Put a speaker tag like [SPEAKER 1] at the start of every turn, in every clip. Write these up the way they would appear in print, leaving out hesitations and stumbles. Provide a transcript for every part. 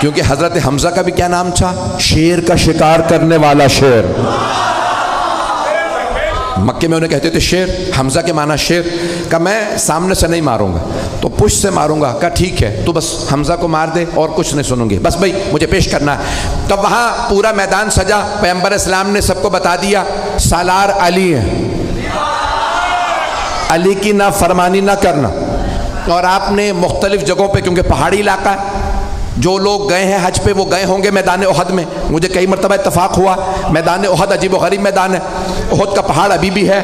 [SPEAKER 1] کیونکہ حضرت حمزہ کا بھی کیا نام تھا؟ شیر کا شکار کرنے والا شیر. مکے میں انہیں کہتے تھے شیر. حمزہ کے معنی شیر. کہا میں سامنے سے نہیں ماروں گا تو پشت سے ماروں گا. کہا ٹھیک ہے تو بس حمزہ کو مار دے اور کچھ نہیں سنوں گی, بس بھائی مجھے پیش کرنا ہے. تو وہاں پورا میدان سجا. پیغمبر اسلام نے سب کو بتا دیا سالار علی ہے, علی کی نہ فرمانی نہ کرنا. اور آپ نے مختلف جگہوں پہ, کیونکہ پہاڑی علاقہ ہے, جو لوگ گئے ہیں حج پہ وہ گئے ہوں گے میدان احد میں. مجھے کئی مرتبہ اتفاق ہوا میدان احد عجیب و غریب میدان ہے. احد کا پہاڑ ابھی بھی ہے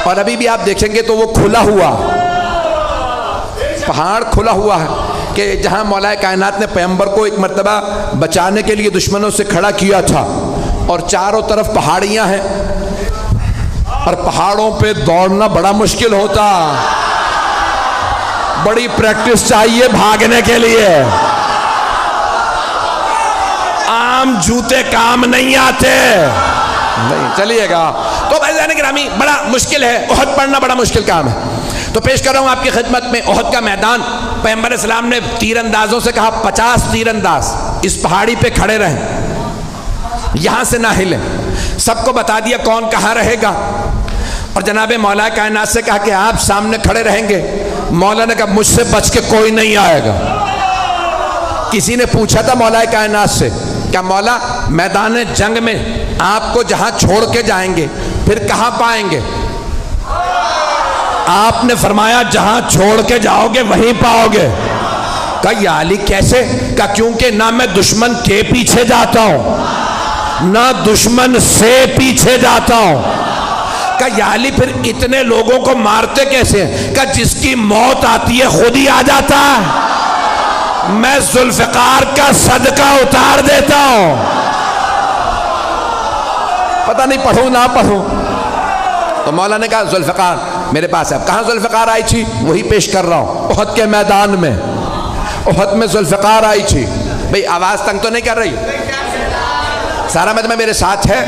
[SPEAKER 1] اور ابھی بھی آپ دیکھیں گے تو وہ کھلا ہوا پہاڑ کھلا ہوا ہے, کہ جہاں مولا کائنات نے پیغمبر کو ایک مرتبہ بچانے کے لیے دشمنوں سے کھڑا کیا تھا. اور چاروں طرف پہاڑیاں ہیں اور پہاڑوں پہ دوڑنا بڑا مشکل ہوتا, بڑی پریکٹس چاہیے بھاگنے کے لیے. عام جوتے کام نہیں آتے. نہیں چلیے گا. تو بھائیان گرامی بڑا مشکل ہے, احد پڑھنا بڑا مشکل کام ہے. تو پیش کر رہا ہوں آپ کی خدمت میں احد کا میدان. پیغمبر اسلام نے تیر اندازوں سے کہا 50 تیر انداز اس پہاڑی پہ کھڑے رہیں, یہاں سے نہ ہلیں. سب کو بتا دیا کون کہاں رہے گا. اور جناب مولا کائنات سے کہا کہ آپ سامنے کھڑے رہیں گے. مولا نے کہا مجھ سے بچ کے کوئی نہیں آئے گا. کسی نے پوچھا تھا مولا کائنات سے کیا مولا میدان جنگ میں آپ کو جہاں چھوڑ کے جائیں گے پھر کہاں پائیں گے؟ آپ نے فرمایا جہاں چھوڑ کے جاؤ گے وہیں پاؤ گے. کہا یا علی کیسے؟ کہا کیونکہ نہ میں دشمن کے پیچھے جاتا ہوں نہ دشمن سے پیچھے جاتا ہوں. کہا یا علی پھر اتنے لوگوں کو مارتے کیسے ہیں؟ کہا جس کی موت آتی ہے خود ہی آ جاتا ہے, میں ذوالفقار کا صدقہ اتار دیتا ہوں. پتہ نہیں پڑھوں نہ پڑھوں. تو مولا نے کہا ذوالفقار میرے پاس ہے. کہاں ذوالفقار آئی تھی؟ وہی پیش کر رہا ہوں احد کے میدان میں. احد میں ذوالفقار آئی تھی. بھئی آواز تنگ تو نہیں کر رہی؟ سارا مجمع میرے ساتھ ہے؟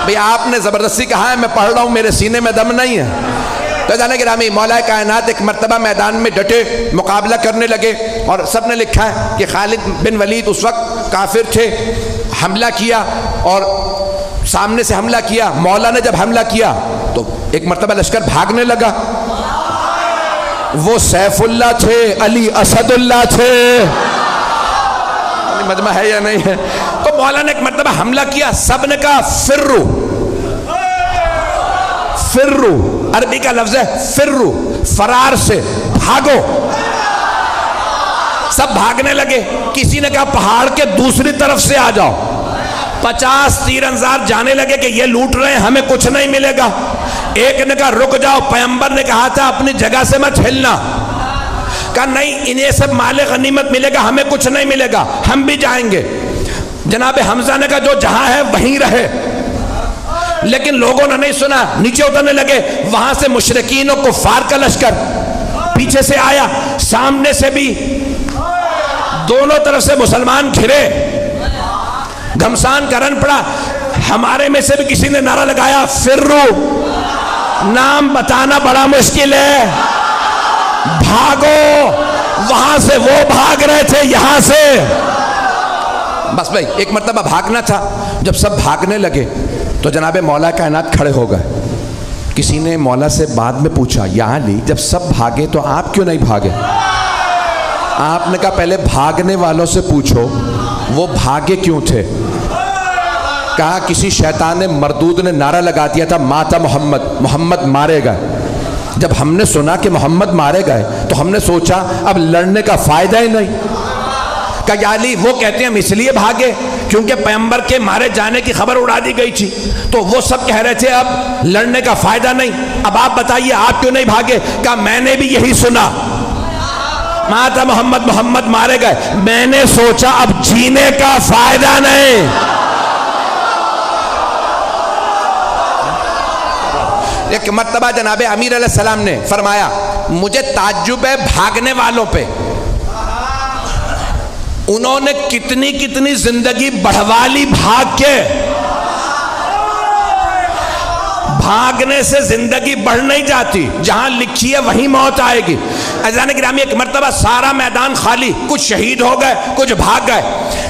[SPEAKER 1] بھئی آپ نے زبردستی کہا ہے میں پڑھ رہا ہوں, میرے سینے میں دم نہیں ہے. تو جانے گرامی مولا کائنات ایک مرتبہ میدان میں ڈٹے مقابلہ کرنے لگے. اور سب نے لکھا ہے کہ خالد بن ولید اس وقت کافر تھے, حملہ کیا اور سامنے سے حملہ کیا. مولا نے جب حملہ کیا تو ایک مرتبہ لشکر بھاگنے لگا. وہ سیف اللہ تھے, علی اسد اللہ تھے. مجمع ہے یا نہیں ہے؟ تو مولا نے ایک مرتبہ حملہ کیا. سب نے کہا فرو. فرو عربی کا لفظ ہے فرو, فرار سے بھاگو. سب بھاگنے لگے. کسی نے کہا پہاڑ کے دوسری طرف سے آ جاؤ. 50 تیر انداز جانے لگے کہ یہ لوٹ رہے ہیں ہمیں کچھ نہیں ملے گا. ایک نے کہا رک جاؤ, پیغمبر نے کہا تھا اپنی جگہ سے مت ہلنا. کہا نہیں انہیں سب مال غنیمت ملے گا ہمیں کچھ نہیں ملے گا, ہم بھی جائیں گے. جناب حمزہ نے کہا جو جہاں ہے وہیں رہے. لیکن لوگوں نے نہیں سنا, نیچے اترنے لگے. وہاں سے مشرکین و کفار کا لشکر پیچھے سے آیا, سامنے سے بھی, دونوں طرف سے مسلمان گھرے. گھمسان کرن پڑا. ہمارے میں سے بھی کسی نے نعرہ لگایا فرو. نام بتانا بڑا مشکل ہے, بھاگو. وہاں سے وہ بھاگ رہے تھے, یہاں سے بس بھائی ایک مرتبہ بھاگنا تھا. جب سب بھاگنے لگے تو جناب مولا کائنات کھڑے ہو گئے. کسی نے مولا سے بعد میں پوچھا یا علی جب سب بھاگے تو آپ کیوں نہیں بھاگے؟ آپ نے کہا پہلے بھاگنے والوں سے پوچھو وہ بھاگے کیوں تھے. کہا کسی شیطان مردود نے نعرہ لگا دیا تھا ماتا محمد, محمد مارے گئے. جب ہم نے سنا کہ محمد مارے گئے تو ہم نے سوچا اب لڑنے کا فائدہ ہی نہیں. کہا یا علی وہ کہتے ہیں ہم اس لیے بھاگے کیونکہ پیغمبر کے مارے جانے کی خبر اڑا دی گئی تھی, تو وہ سب کہہ رہے تھے اب لڑنے کا فائدہ نہیں. اب آپ بتائیے آپ کیوں نہیں بھاگے؟ کہا میں نے بھی یہی سنا ماتا محمد, محمد مارے گئے. میں نے سوچا اب جینے کا فائدہ نہیں. ایک مرتبہ جناب امیر علیہ السلام نے فرمایا مجھے تعجب ہے بھاگنے والوں پہ, انہوں نے کتنی کتنی زندگی بڑھوا لی بھاگ کے. بھاگنے سے زندگی بڑھ نہیں جاتی، جہاں لکھی ہے وہیں موت آئے گی۔ عزیزان گرامی، ایک مرتبہ سارا میدان خالی، کچھ شہید ہو گئے، کچھ بھاگ گئے۔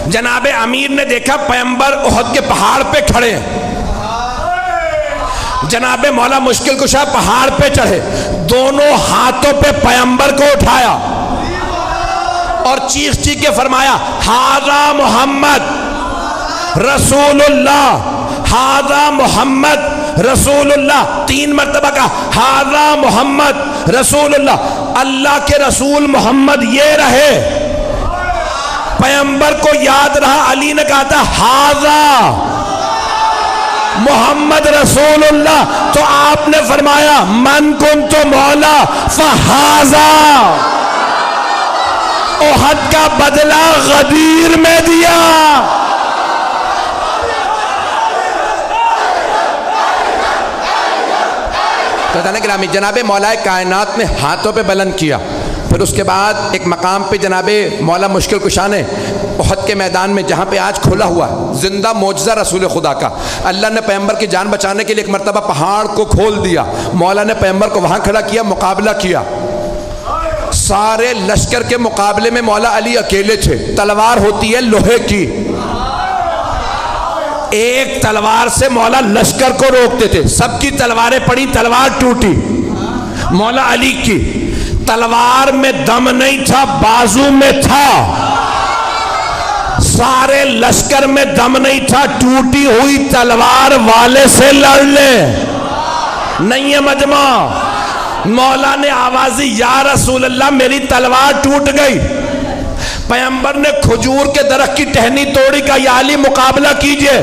[SPEAKER 1] جناب امیر نے دیکھا پیغمبر احد کے پہاڑ پہ کھڑے ہیں۔ جناب مولا مشکل کشا پہاڑ پہ چڑھے، دونوں ہاتھوں پہ پیغمبر کو اٹھایا اور چیخ چیخ کے فرمایا ھذا محمد رسول اللہ، ھذا محمد رسول اللہ۔ 3 مرتبہ کہا ھذا محمد رسول اللہ، اللہ کے رسول محمد یہ رہے۔ پیغمبر کو یاد رہا، علی نے کہا تھا ھذا محمد رسول اللہ، تو آپ نے فرمایا من کنت مولا فھذا، احد کا بدلہ غدیر میں دیا۔ تو گرامی، جناب مولا کائنات نے ہاتھوں پہ بلند کیا، پھر اس کے بعد ایک مقام پہ جناب مولا مشکل کشا نے احد کے میدان میں، جہاں پہ آج کھلا ہوا زندہ معجزہ رسول خدا کا، اللہ نے پیغمبر کی جان بچانے کے لیے ایک مرتبہ پہاڑ کو کھول دیا، مولا نے پیغمبر کو وہاں کھڑا کیا، مقابلہ کیا۔ سارے لشکر کے مقابلے میں مولا علی اکیلے تھے۔ تلوار ہوتی ہے لوہے کی، ایک تلوار سے مولا لشکر کو روکتے تھے، سب کی تلواریں پڑی، تلوار ٹوٹی۔ مولا علی کی تلوار میں دم نہیں تھا، بازو میں تھا۔ سارے لشکر میں دم نہیں تھا، ٹوٹی ہوئی تلوار والے سے لڑ لے، نہیں ہے مجمع۔ مولا نے آوازی یا رسول اللہ میری تلوار ٹوٹ گئی۔ پیغمبر نے کھجور کے درخت کی ٹہنی توڑی، کہا یا علی مقابلہ کیجئے۔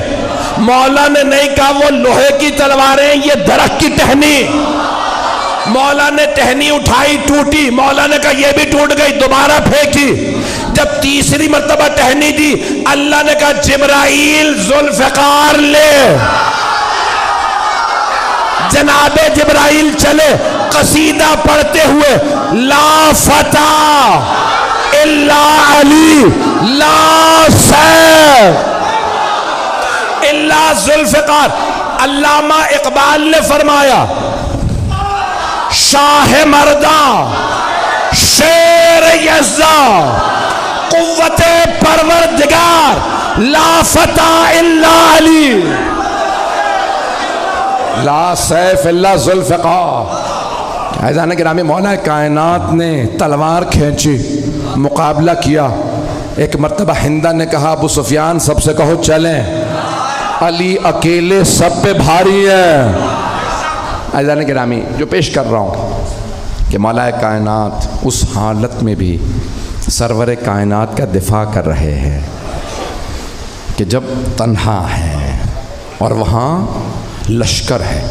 [SPEAKER 1] مولا نے نہیں کہا وہ لوہے کی تلواریں، یہ درخت کی ٹہنی۔ مولا نے ٹہنی اٹھائی، ٹوٹی، مولا نے کہا یہ بھی ٹوٹ گئی، دوبارہ پھینکی۔ جب تیسری مرتبہ ٹہنی دی، اللہ نے کہا جبرائیل ذوالفقار لے۔ جناب جبرائیل چلے قصیدہ پڑھتے ہوئے، لا فتح الا علی، لا سیف الا ذوالفقار۔ علامہ اقبال نے فرمایا شاہ مرداں شیر یزداں قوت پروردگار، لا فتح الا علی، لا سیف الا ذوالفقار۔ عزیزان گرامی، مولا کائنات نے تلوار کھینچی، مقابلہ کیا۔ ایک مرتبہ ہندہ نے کہا ابو سفیان سب سے کہو چلیں، علی اکیلے سب پہ بھاری ہے۔ عزیزان گرامی، جو پیش کر رہا ہوں کہ مولا کائنات اس حالت میں بھی سرور کائنات کا دفاع کر رہے ہیں کہ جب تنہا ہے اور وہاں لشکر ہے۔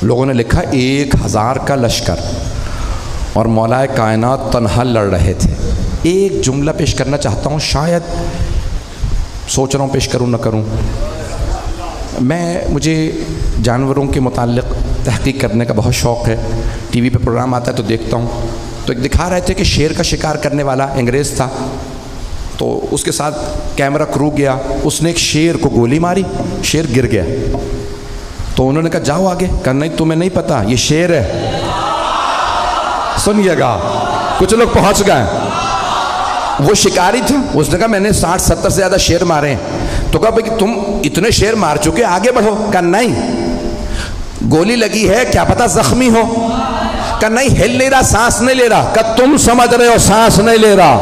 [SPEAKER 1] لوگوں نے لکھا 1000 کا لشکر، اور مولا کائنات تنہا لڑ رہے تھے۔ ایک جملہ پیش کرنا چاہتا ہوں، شاید سوچ رہا ہوں پیش کروں نہ کروں۔ مجھے جانوروں کے متعلق تحقیق کرنے کا بہت شوق ہے، ٹی وی پہ پروگرام آتا ہے تو دیکھتا ہوں۔ تو ایک دکھا رہے تھے کہ شیر کا شکار کرنے والا انگریز تھا، تو اس کے ساتھ کیمرہ کرو گیا، اس نے ایک شیر کو گولی ماری، شیر گر گیا۔ تو انہوں نے کہا جاؤ آگے، کہا نہیں تمہیں نہیں پتا یہ شیر ہے۔ سنیے گا، کچھ لوگ پہنچ گئے۔ وہ شکاری تھا، اس نے کہا میں نے 60-70 سے زیادہ شیر مارے ہیں۔ تو کہا بھئی تم اتنے شیر مار چکے، آگے بڑھو۔ کہا نہیں، گولی لگی ہے، کیا پتا زخمی ہو۔ کہا نہیں، ہل نہیں رہا، سانس نہیں لے رہا۔ کہا تم سمجھ رہے ہو سانس نہیں لے رہا،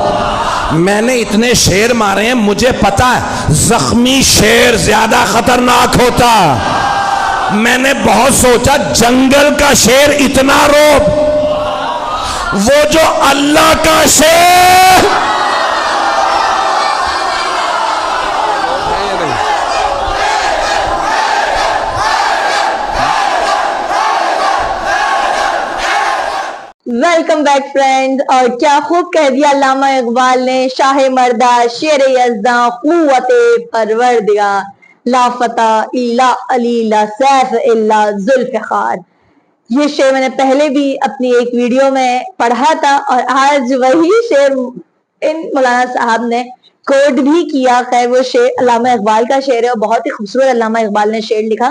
[SPEAKER 1] میں نے اتنے شیر مارے ہیں، مجھے پتا ہے زخمی شیر زیادہ خطرناک ہوتا۔ میں نے بہت سوچا، جنگل کا شیر اتنا روب، وہ جو اللہ کا شیر۔
[SPEAKER 2] ویلکم بیک فرینڈ، اور کیا خوب کہہ دیا علامہ اقبال نے، شاہ مردہ شیر یزداں قوت پروردگار، لا فتح الا علی، لا سیف الا ذوالفقار۔ یہ شعر میں نے پہلے بھی اپنی ایک ویڈیو میں پڑھا تھا، اور آج وہی شعر ان مولانا صاحب نے کوٹ بھی کیا۔ خیر وہ شعر علامہ اقبال کا شعر ہے، اور بہت ہی خوبصورت علامہ اقبال نے شعر لکھا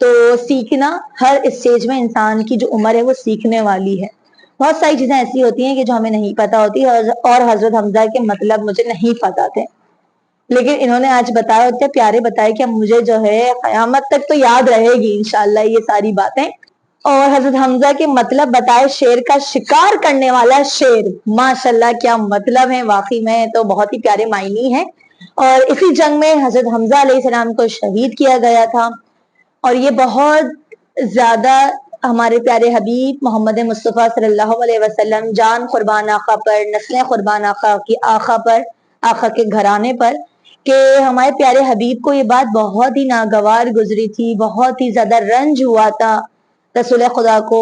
[SPEAKER 2] تو سیکھنا ہر اسٹیج میں انسان کی جو عمر ہے وہ سیکھنے والی ہے. بہت ساری چیزیں ایسی ہوتی ہیں کہ جو ہمیں نہیں پتا ہوتی اور حضرت حمزہ کے مطلب مجھے نہیں پتا تھے, لیکن انہوں نے آج بتایا, اتنے پیارے بتائے کہ مجھے جو ہے قیامت تک تو یاد رہے گی انشاءاللہ یہ ساری باتیں. اور حضرت حمزہ کے مطلب بتائے, شیر کا شکار کرنے والا شیر, ماشاءاللہ کیا مطلب ہے, واقعی میں تو بہت ہی پیارے معنی ہیں. اور اسی جنگ میں حضرت حمزہ علیہ السلام کو شہید کیا گیا تھا, اور یہ بہت زیادہ ہمارے پیارے حبیب محمد مصطفیٰ صلی اللہ علیہ وسلم, جان قربان آقا پر, نسلیں قربان آقا کی آقا پر, آقا کے گھرانے پر, کہ ہمارے پیارے حبیب کو یہ بات بہت ہی ناگوار گزری تھی, بہت ہی زیادہ رنج ہوا تھا رسول خدا کو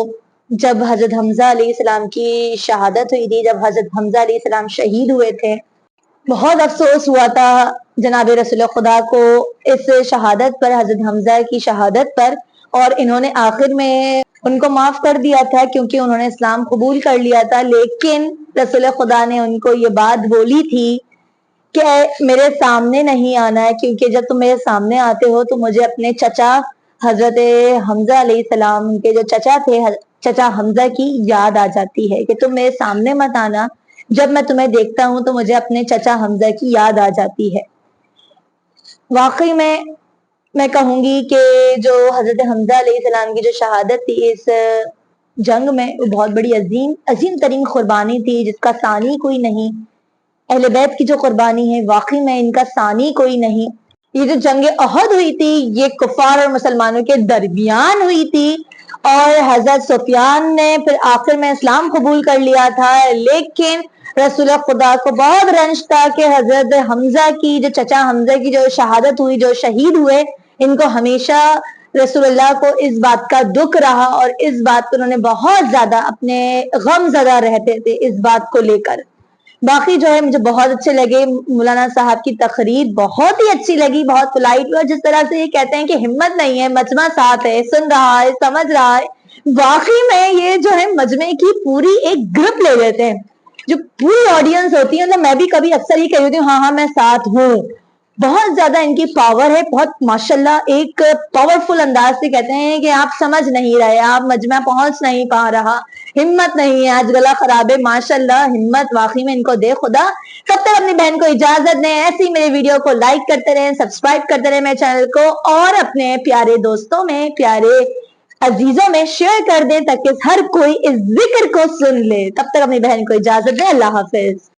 [SPEAKER 2] جب حضرت حمزہ علیہ السلام کی شہادت ہوئی تھی, جب حضرت حمزہ علیہ السلام شہید ہوئے تھے. بہت افسوس ہوا تھا جناب رسول خدا کو اس شہادت پر, حضرت حمزہ کی شہادت پر, اور انہوں نے آخر میں ان کو معاف کر دیا تھا کیونکہ انہوں نے اسلام قبول کر لیا تھا. لیکن رسول خدا نے ان کو یہ بات بولی تھی کہ میرے سامنے نہیں آنا ہے, کیونکہ جب تم میرے سامنے آتے ہو تو مجھے اپنے چچا حضرت حمزہ علیہ السلام, ان کے جو چچا تھے چچا حمزہ کی یاد آ جاتی ہے کہ تم میرے سامنے مت آنا, جب میں تمہیں دیکھتا ہوں تو مجھے اپنے چچا حمزہ کی یاد آ جاتی ہے. واقعی میں کہوں گی کہ جو حضرت حمزہ علیہ السلام کی جو شہادت تھی اس جنگ میں, وہ بہت بڑی عظیم ترین قربانی تھی جس کا ثانی کوئی نہیں. اہل بیت کی جو قربانی ہے واقعی میں ان کا ثانی کوئی نہیں. یہ جو جنگ احد ہوئی تھی یہ کفار اور مسلمانوں کے درمیان ہوئی تھی, اور حضرت سفیان نے پھر آخر میں اسلام قبول کر لیا تھا, لیکن رسول خدا کو بہت رنج تھا کہ حضرت حمزہ کی جو چچا حمزہ کی جو شہادت ہوئی, جو شہید ہوئے, ان کو ہمیشہ رسول اللہ کو اس بات کا دکھ رہا, اور اس بات کو انہوں نے بہت زیادہ اپنے غم زدہ رہتے تھے اس بات کو لے کر. باقی جو ہے مجھے بہت اچھے لگے, مولانا صاحب کی تقریر بہت ہی اچھی لگی, بہت پولائٹ, اور جس طرح سے یہ کہتے ہیں کہ ہمت نہیں ہے, مجمع ساتھ ہے, سن رہا ہے, سمجھ رہا ہے, واقعی میں یہ جو ہے مجمع کی پوری ایک گروپ لے لیتے ہیں, جو پوری آڈینس ہوتی ہے. میں بھی کبھی اکثر ہی کہی ہوتی ہوں ہاں میں ساتھ ہوں. بہت زیادہ ان کی پاور ہے, بہت ماشاءاللہ ایک پاورفل انداز سے کہتے ہیں کہ آپ سمجھ نہیں رہے, آپ مجمع پہنچ نہیں پا رہا, ہمت نہیں ہے, آج گلا خراب ہے, ماشاءاللہ ہمت واقعی میں ان کو دے خدا. تب تک اپنی بہن کو اجازت دیں, ایسی میرے ویڈیو کو لائک کرتے رہیں, سبسکرائب کرتے رہیں میرے چینل کو, اور اپنے پیارے دوستوں میں, پیارے عزیزوں میں شیئر کر دیں تاکہ ہر کوئی اس ذکر کو سن لے. تب تک اپنی بہن کو اجازت دیں, اللہ حافظ.